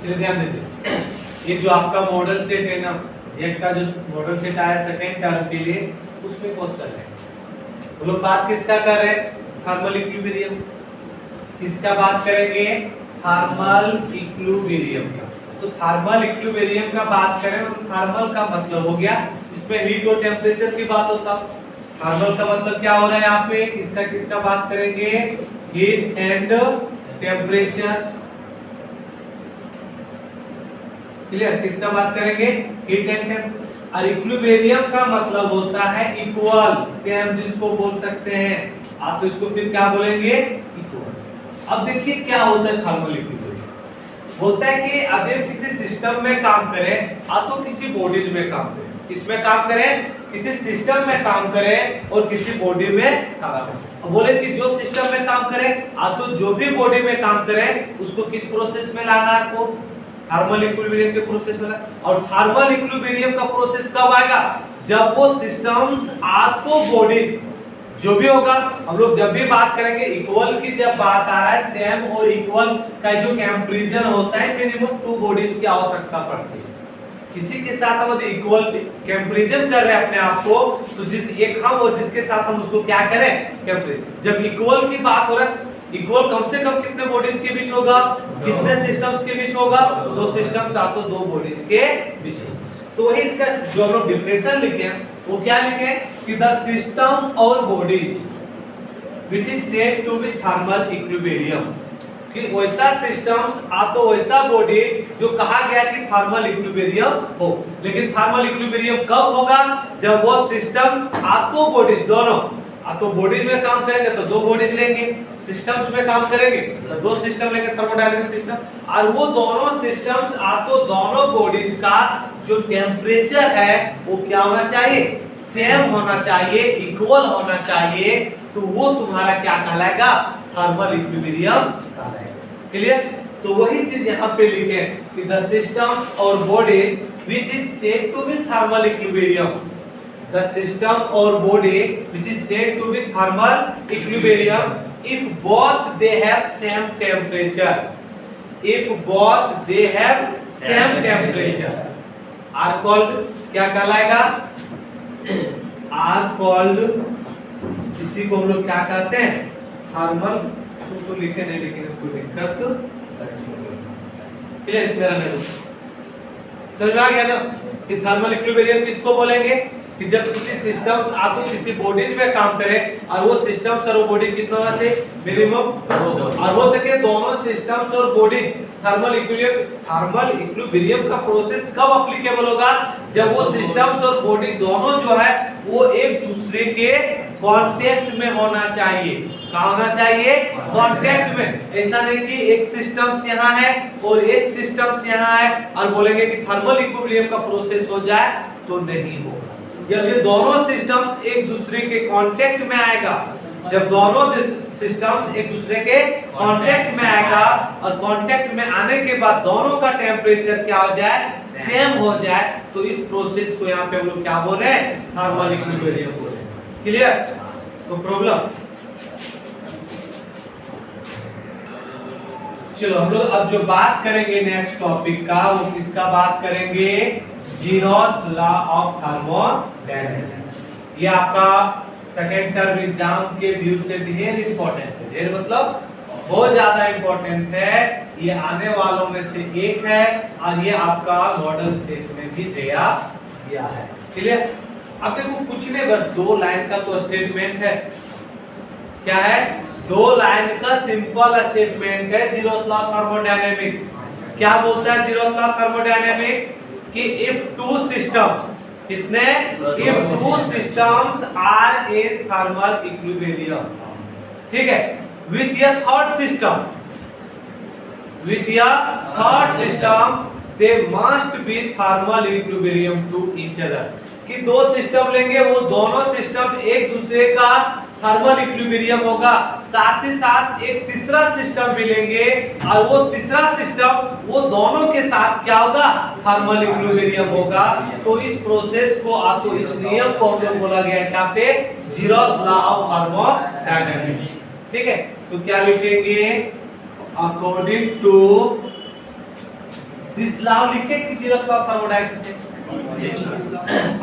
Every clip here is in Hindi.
चलिए ध्यान दीजिए, ये जो आपका मॉडल सेट है ना, जेड का जो मॉडल सेट आया सेकेंड टर्म के लिए, उसमें क्वेश्चन है। वो लोग बात किसका कर रहे हैं? Thermal equilibrium. किसका बात करेंगे? थर्मल इक्विलिब्रियम का। तो थर्मल इक्विलिब्रियम का बात करें तो थर्मल का मतलब हो गया इसमें हीट और टेम्परेचर की बात होता। थर्मल का मतलब क्या हो रहा है यहाँ पे? किसका किसका बात करेंगे? Heat and temperature. क्लियर? किसका बात करेंगे? Heat and temperature. और इक्विलिब्रियम का मतलब होता है इक्वल, सेम, जिसको बोल सकते हैं आप, तो इसको फिर क्या बोलेंगे? इक्वल। अब देखिए क्या होता है थर्मल इक्विलिब्रियम। होता है कि अगर किसी सिस्टम में काम करें या तो किसी बॉडीज में काम करें। किसमें काम करें? किसी सिस्टम में काम करें और किसी बॉडी में काम करें। बोले कि जो सिस्टम में काम करें या तो जो भी बॉडी में काम करें उसको किस प्रोसेस में लाना है आपको? थर्मल इक्विलिब्रियम के प्रोसेस में। और थर्मल इक्विलिब्रियम का प्रोसेस कब आएगा? जब वो सिस्टम्स आपको बॉडीज जो भी होगा, हम लोग जब भी बात करेंगे इक्वल की, जब बात आ रहा है सेम और इक्वल का जो कंपैरिजन होता है, मिनिमम 2 बॉडीज की आवश्यकता पड़ती है। किसी के साथ हम इक्वल कंपैरिजन कर रहे हैं अपने आप को, तो जिस एक हम और जिसके साथ हम उसको क्या करें? कंपैरिजन। जब इक्वल की बात हो रहा है, इक्वल कम से कम कितने बॉडीज के बीच होगा? कितने सिस्टम्स के बीच होगा? 2 सिस्टम्स या तो 2 बॉडीज के बीच होगा। तो वही इसका जो हम लोग डिफिनेशन लिखे हैं वो क्या लिखे कि द सिस्टम और bodies which is said to be thermal equilibrium, कि वैसा सिस्टम्स आ तो वैसा बॉडी जो कहा गया कि थर्मल इक्विलिब्रियम हो। लेकिन थर्मल इक्विलिब्रियम कब होगा? जब वो सिस्टम्स आ तो बॉडीज दोनों, आ तो बॉडीज में काम करेंगे तो 2 बॉडीज लेंगे, सिस्टम्स में काम करेंगे तो 2 सिस्टम लेंगे, थर्मोडायनामिक सिस्टम। और वो दोनों सिस्टम्स आ तो दोनों बॉडीज का जो टेम्परेचर है वो क्या होना चाहिए? सेम होना चाहिए, इक्वल होना चाहिए। तो वो तुम्हारा क्या कहलाएगा? थर्मल इक्विलिब्रियम कहलाएगा। क्लियर? तो वही चीज यहाँ पे लिखे कि द सिस्टम और body which is said to be thermal equilibrium, the system और body which is said to be thermal equilibrium if both they have same temperature, if both they have same temperature are called, क्या कहलाएगा? are called, इसी को हम लोग क्या कहते हैं? थर्मल। तो लिखे नहीं लेकिन इसको दिक्कत क्लियर इतना रहने दो। समझ में आ गया ना कि थर्मल इक्विलिब्रियम किसको बोलेंगे? कि जब किसी सिस्टम्स आपको किसी बॉडीज में काम करे और वो सिस्टम्स और वो बॉडी कितना होना चाहिए? मिनिमम, और हो सके दोनों सिस्टम्स और बॉडी थर्मल इक्विलिब्रियम का प्रोसेस कब एप्लीकेबल होगा? जब वो सिस्टम्स और बॉडी दोनों जो है वो एक दूसरे के कांटेक्ट में होना चाहिए। कहाँ होना चाहिए? कांटेक्ट में। ऐसा नहीं कि एक सिस्टम्स यहाँ है और एक सिस्टम्स यहाँ है और बोलेंगे कि थर्मल इक्विलिब्रियम का प्रोसेस हो जाए, तो नहीं होगा। जब ये दोनों सिस्टम्स एक दूसरे के कांटेक्ट में आएगा, जब दोनों सिस्टम्स एक दूसरे के कांटेक्ट में आएगा और कांटेक्ट में आने के बाद दोनों का टेम्परेचर क्या हो जाए? सेम हो जाए, तो इस प्रोसेस को यहाँ पे हम लोग क्या बोल रहे हैं? थर्मल इक्विलिब्रियम बोल रहे हैं। क्लियर? तो प्रॉब्लम, चलो हम लोग अब जो बात करेंगे नेक्स्ट टॉपिक का, वो किसका बात करेंगे? Zeroth law of thermodynamics. ये आपका सेकेंड टर्म एग्जाम के व्यू से ढेर इंपॉर्टेंट है। ढेर मतलब बहुत ज्यादा इंपॉर्टेंट है। ये आने वालों में से एक है और ये आपका मॉडल सेट में भी दिया गया है। क्लियर? अब देखो कुछ नहीं, बस 2 लाइन का तो स्टेटमेंट है। क्या है? 2 लाइन का सिंपल स्टेटमेंट है जीरोथ लॉ थर्मोडायनामिक्स। क्या बोलता है जीरोथ लॉ थर्मोडायनामिक्स? कि if 2 systems, कितने? if 2 systems are in thermal equilibrium, ठीक है, with a third system, they must be thermal equilibrium to each other। कि 2 सिस्टम लेंगे, वो दोनों सिस्टम एक दूसरे का थर्मल इक्विलिब्रियम होगा, साथ ही साथ एक तीसरा सिस्टम भी लेंगे और वो तीसरा सिस्टम वो दोनों के साथ क्या होगा? थर्मल इक्विलिब्रियम होगा। तो इस प्रोसेस को आपको, इस नियम को हम लोग बोला गया है क्या पे? Zeroth law of thermodynamics. ठीक है, तो क्या लिखेंगे? अकॉर्डिंग टू दिस लॉ लिखे कि zeroth law of thermodynamics,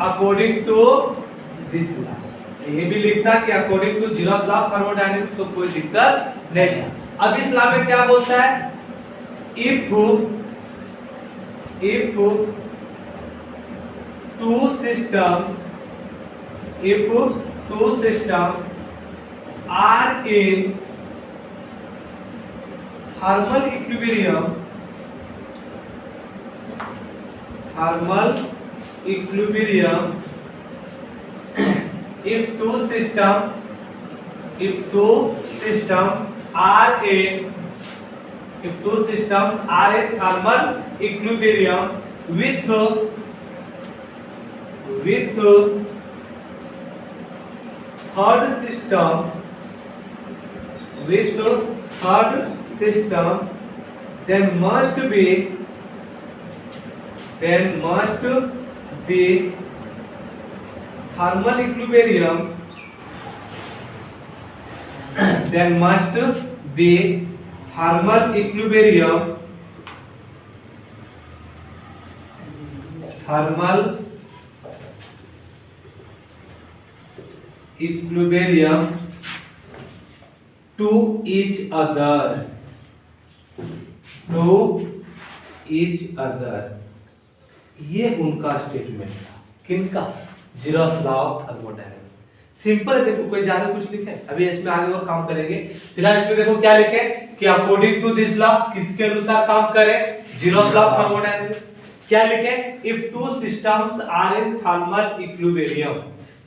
according to this law. ये भी लिखता कि according to zeroth law of thermodynamics, तो कोई दिक्कत नहीं। अब इस लॉ में क्या बोलता है, if two systems are in thermal equilibrium, if two systems are in thermal equilibrium with third system, then must be thermal equilibrium, to each other। ये उनका स्टेटमेंट था, किनका, zeroth law of thermodynamics. Simple है, देखो कोई ज्यादा कुछ लिखे, अभी इसमें आगे और काम करेंगे। फिलहाल इसमें देखो क्या लिखे कि अकॉर्डिंग टू दिस लॉ, किसके अनुसार काम करे, जीरोथ लॉ ऑफ थर्मोडायनेमिक्स। क्या लिखे, if two systems are in thermal equilibrium,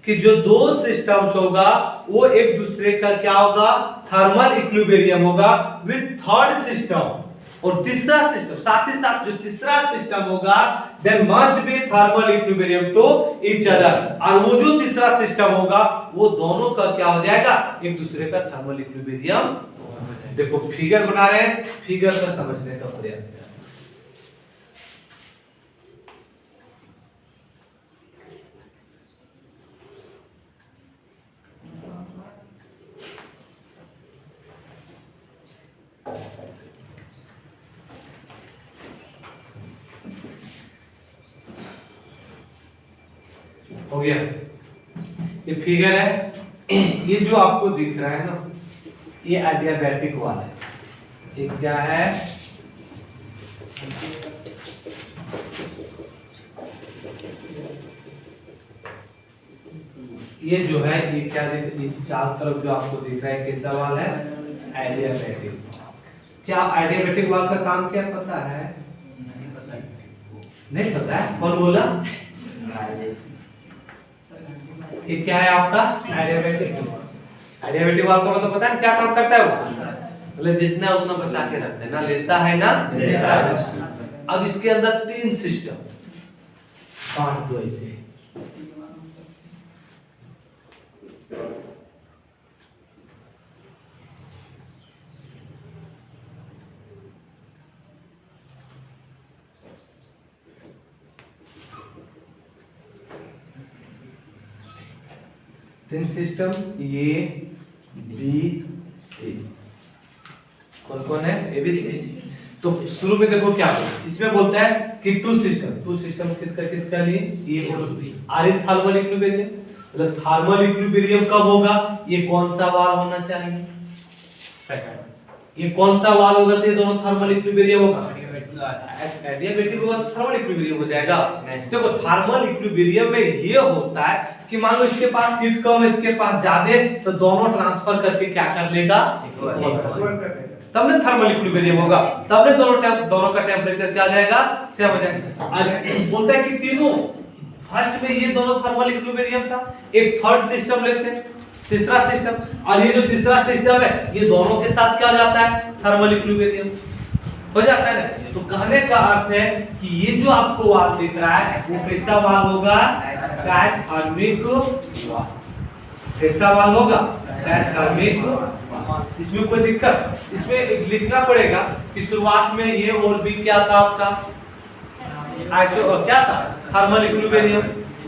कि जो दो सिस्टम्स होगा वो एक दूसरे का क्या होगा, थर्मल इक्विलिब्रियम होगा विद थर्ड सिस्टम, और तीसरा सिस्टम, साथ ही साथ जो तीसरा सिस्टम होगा then must be thermal equilibrium to each other, और वो जो तीसरा सिस्टम होगा वो दोनों का क्या हो जाएगा, एक दूसरे का थर्मल इक्विलिब्रियम। देखो फिगर बना रहे हैं, फिगर का समझने का प्रयास करें। हो गया, ये फिगर है। ये जो आपको दिख रहा है ना, ये एडियाबैटिक वाला है। ये क्या है, ये जो है ये क्या दिख, ये चारों तरफ जो आपको दिख रहा है कैसा वाल है, एडियाबैटिक। क्या एडियाबैटिक वाल का काम क्या पता है, नहीं पता है, कौन बोला, ये क्या है आपका एडियाबैटिक। एडियाबैटिक वाल्व का मतलब पता है क्या काम करता है वो, मतलब जितना उतना बचा के रखता है, ना लेता है ना देता है। अब इसके अंदर तीन सिस्टम, बांट दो इसे, तीन सिस्टम ए बी सी, कौन कौन है, ए बी सी। तो शुरू में देखो क्या इसमें बोलता है कि टू सिस्टम किसका लिए, ए और B are in thermal equilibrium. मतलब थर्मल इक्विलिब्रियम कब होगा, ये कौन सा वाल होना चाहिए, सेकंड। ये कौन सा वाल होगा तो ये दोनों थर्मल इक्विलिब्रियम होगा, एडियाबैटिक होगा तो थर्मल इक्विलिब्रियम हो जाएगा। देखो थर्मल इक्विलिब्रियम में ये होता है कि मान लो इसके पास हीट कम है, इसके पास ज्यादा है, तो दोनों ट्रांसफर करके क्या कर लेगा, तब ना थर्मल इक्विलिब्रियम होगा, तब ना दोनों का टेंपरेचर क्या आ जाएगा, सेम हो जाएगा। बोलता है कि तीनों फर्स्ट में ये दोनों थर्मल इक्विलिब्रियम था, एक थर्ड सिस्टम लेते हैं, तीसरा सिस्टम, और ये जो तीसरा सिस्टम है ये दोनों के साथ क्या हो जाता है, थर्मल इक्विलिब्रियम हो जाता है ना। तो कहने का अर्थ है कि ये जो आपको वाल दिख रहा है वो कैसा वाल होगा, डायथर्मिक वाल। कैसा वाल होगा, डायथर्मिक। इसमें कोई दिक्कत, इसमें लिखना पड़ेगा कि शुरुआत में ये और बी क्या था आपका, क्या था, थर्मल इक्विलिब्रियम।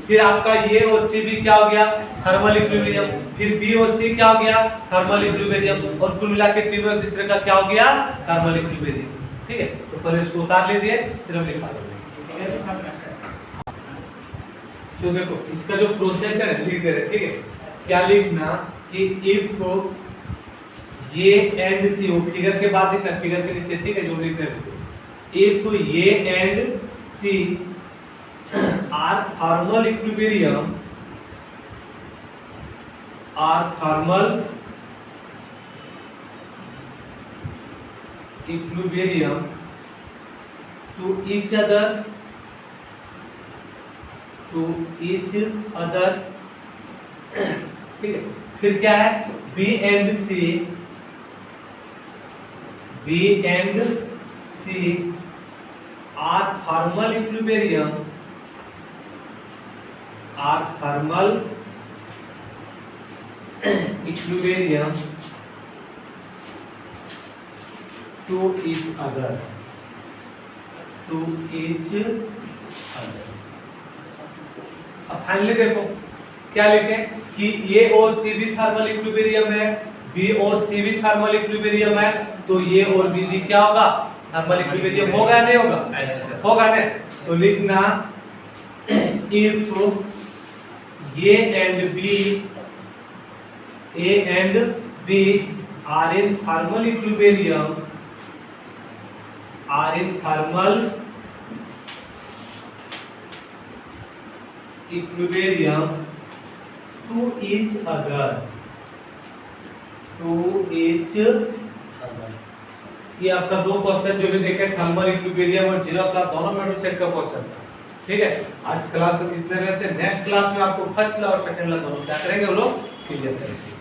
फिर आपका ये और सी भी क्या हो गया, थर्मल इक्विलिब्रियम। फिर बी और सी क्या हो गया, थर्मल इक्विलिब्रियम। और कुल मिला के तीनों एक दूसरे का क्या हो गया, थर्मल इक्विलिब्रियम। ठीक है, तो पहले इसको उतार लीजिए फिर हम लिखा देंगे। तो देखो इसका जो प्रोसेस है लिख दे रहे, ठीक है। क्या लिखना कि इफ ये एंड सी, वो फिगर के बाद लिखना, फिगर के नीचे, ठीक है, जो लिख रहे हैं if A and C are thermal equilibrium, are thermal equilibrium to each other, to each other, ठीक है। फिर क्या है, B and C, B and C are thermal equilibrium, are thermal equilibrium to each other, to each other। अब फाइनली देखो क्या लिखे कि ये और सी भी थर्मल इक्विलिब्रियम है, बी और सी भी थर्मल इक्विलिब्रियम है, तो ये और बी भी क्या होगा, थर्मल इक्विलिब्रियम होगा या नहीं होगा, होगा ना। तो लिखना if A and B, A and B are in thermal equilibrium, are in thermal equilibrium to each other, to each other। ये आपका दो क्वेश्चन जो भी देखे थर्मल इक्विलिब्रियम और जीरो क्लास दोनों मेथड सेट का क्वेश्चन, ठीक है। आज क्लास इतने रहते हैं, नेक्स्ट क्लास में आपको फर्स्ट लॉ और सेकंड लॉ दोनों क्या करेंगे वो लोग क्लियर करेंगे।